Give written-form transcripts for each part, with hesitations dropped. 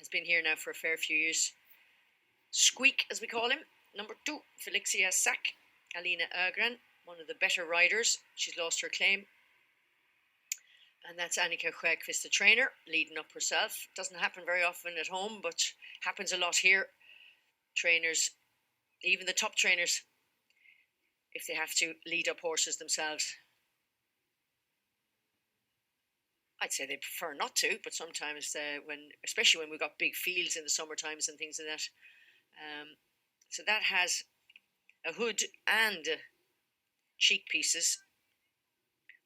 has been here now for a fair few years. Squeak, as we call him. Number 2, Felixiya Sacc. Alina, one of the better riders. She's lost her claim. And that's Annika Sjöqvist, the trainer, leading up herself. Doesn't happen very often at home, but happens a lot here. Trainers, even the top trainers, if they have to lead up horses themselves. I'd say they prefer not to, but sometimes especially when we've got big fields in the summer times and things like that. So that has a hood and cheek pieces.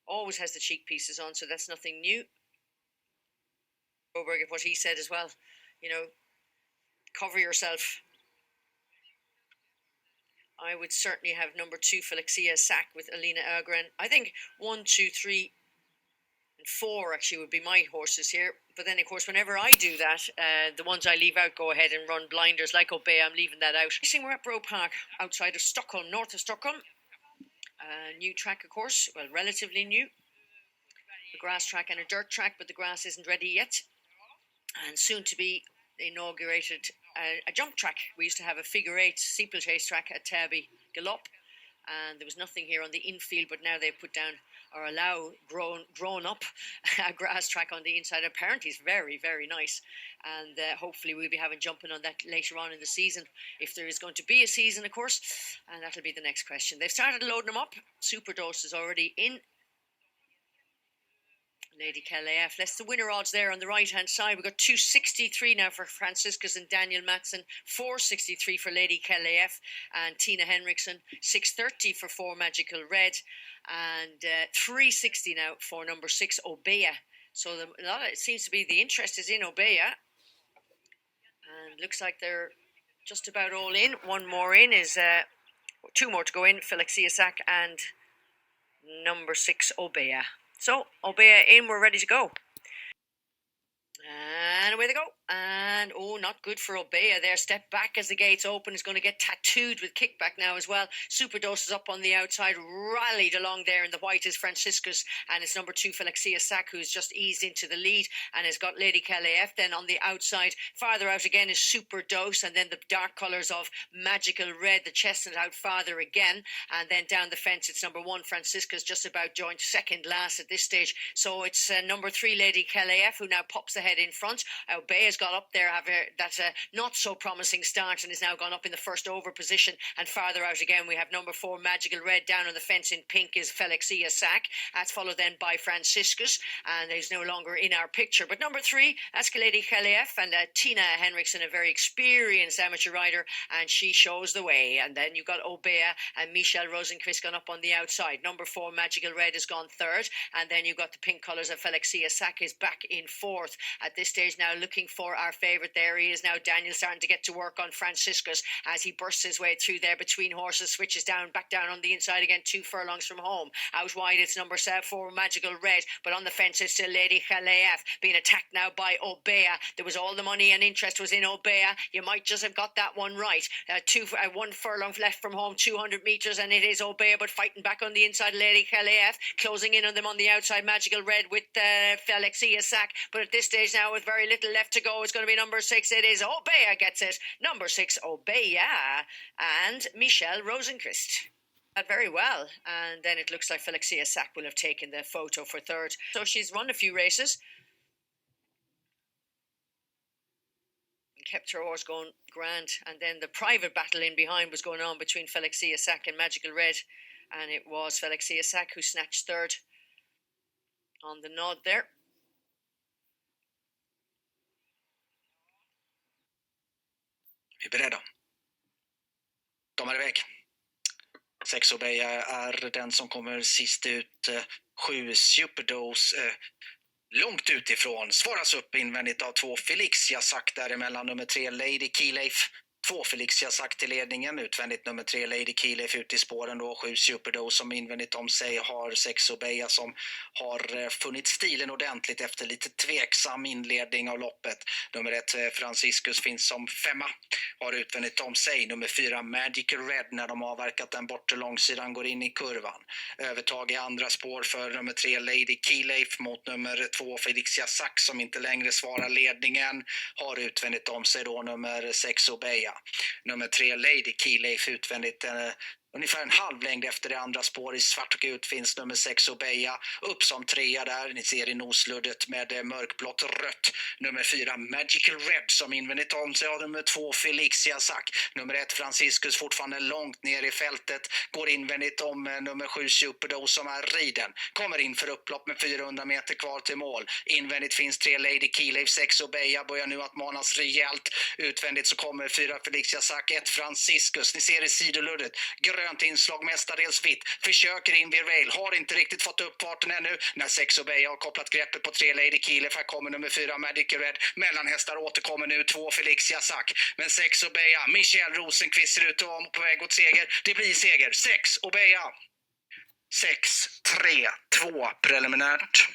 Always has the cheek pieces on, so that's nothing new. Oberg, what he said as well, cover yourself. I would certainly have number 2, Felixiya Sacc with Alina. I think 1, 2, 3, and 4 actually would be my horses here. But then, of course, whenever I do that, the ones I leave out go ahead and run blinders like Obey. I'm leaving that out. We're at Bro Park outside of Stockholm, north of Stockholm. New track, of course, well, relatively new. A grass track and a dirt track, but the grass isn't ready yet. And soon to be inaugurated a jump track. We used to have a figure 8 steeplechase track at Täby Lopp, and there was nothing here on the infield, but now they've put down or allow grown up a grass track on the inside. Apparently it's very, very nice, and hopefully we'll be having jumping on that later on in the season, if there is going to be a season, of course, and that'll be the next question. They've started loading them up. Superdose is already in. Lady Calaf. That's the winner odds there on the right hand side. We've got 263 now for Franciscus and Daniel Matson, 463 for Lady Calaf and Tina Henriksson, 630 for 4 Magical Red, and 360 now for number 6 Obea. So it seems to be the interest is in Obea, and looks like they're just about all in. One more in is 2 more to go in, Felixiya Sacc and number 6 Obea. So, Obea in, we're ready to go. And away they go. And, not good for Obea there. Step back as the gates open. Is going to get tattooed with kickback now as well. Superdose is up on the outside. Rallied along there in the white is Franciscus. And it's number 2, Felixiya Sacc, who's just eased into the lead. And has got Lady Calaf. Then on the outside, farther out again is Superdose. And then the dark colours of Magical Red. The chestnut out farther again. And then down the fence, it's number 1, Franciscus, just about joined second last at this stage. So it's number 3, Lady Calaf, who now pops ahead in front. Obea's got up there, that's a not so promising start, and is now gone up in the first over position. And farther out again, we have number 4, Magical Red. Down on the fence in pink is Felixiya Sacc. That's followed then by Franciscus, and he's no longer in our picture. But number 3, that's Lady Calaf, and Tina Henriksson, a very experienced amateur rider, and she shows the way. And then you've got Obea and Michelle Rosenquist gone up on the outside. Number 4, Magical Red, has gone third, and then you've got the pink colours of Felixiya Sacc is back in fourth. At this stage now, looking for our favourite. There he is now, Daniel, starting to get to work on Franciscus as he bursts his way through there between horses, switches back down on the inside again, 2 furlongs from home. Out wide it's number 4, Magical Red, but on the fence it's still Lady Calaf, being attacked now by Obea. There was all the money and interest was in Obea. You might just have got that one right. 1 furlong left from home, 200 metres, and it is Obea, but fighting back on the inside, Lady Calaf, closing in on them on the outside, Magical Red with Felixiya Sacc. But at this stage now, with very little left to go, it's going to be number 6. It is Obea gets it. Number 6, Obea, and Michelle Rosenquist. Very well, and then it looks like Felixiya Sacc will have taken the photo for third. So she's run a few races and kept her horse going grand, and then the private battle in behind was going on between Felixiya Sacc and Magical Red, and it was Felixiya Sacc who snatched third on the nod there. Vi är beredda. De är iväg. 6 Obea är den som kommer sist ut. 7 Superdose långt utifrån. Svaras upp invändigt av 2 Felixiya Sacc däremellan. Nummer 3 Lady Calaf. 2 Felixiya Sacc till ledningen. Utvändigt nummer 3 Lady Keylef ut i spåren då. 7 Superdose som invändigt om sig har Sacc Obeya som har funnit stilen ordentligt efter lite tveksam inledning av loppet. Nummer 1 Franciscus finns som 5. Har utvändigt om sig. Nummer 4 Magical Red när de avverkat den bortre långsidan går in i kurvan. Övertag i andra spår för nummer 3 Lady Keylef mot nummer 2 Felixiya Sacc som inte längre svarar ledningen. Har utvändigt om sig då nummer 6 Obeya. Nummer 3 Lady Keylef utvändigt ungefär en halv längd efter det andra spår. I svart och ut finns nummer 6 Obeya. Upp som 3 där. Ni ser i nosluddet med mörkblått och rött. Nummer 4 Magical Red som invändigt om sig av nummer 2 Felixiya Sacc. Nummer 1 Franciscus fortfarande långt ner i fältet. Går invändigt om nummer 7 Superdose som är riden. Kommer in för upplopp med 400 meter kvar till mål. Invändigt finns 3 Lady Keylef, 6 Obeya. Börjar nu att manas rejält. Utvändigt så kommer 4 Felixiya Sacc, 1 Franciscus. Ni ser i sidoluddet. Grönt inslag, mestadels vitt. Försöker in vid rail. Har inte riktigt fått upp farten ännu. När 6 Obeya har kopplat greppet på 3 Lady Keylef. Här kommer nummer 4 Magical Red. Mellanhästar återkommer nu 2 Felixiya Sacc. Men 6 Obeya. Michel Rosenqvist ser ut att vara på väg åt seger. Det blir seger. 6 Obeya. 6, 3, 2 preliminärt.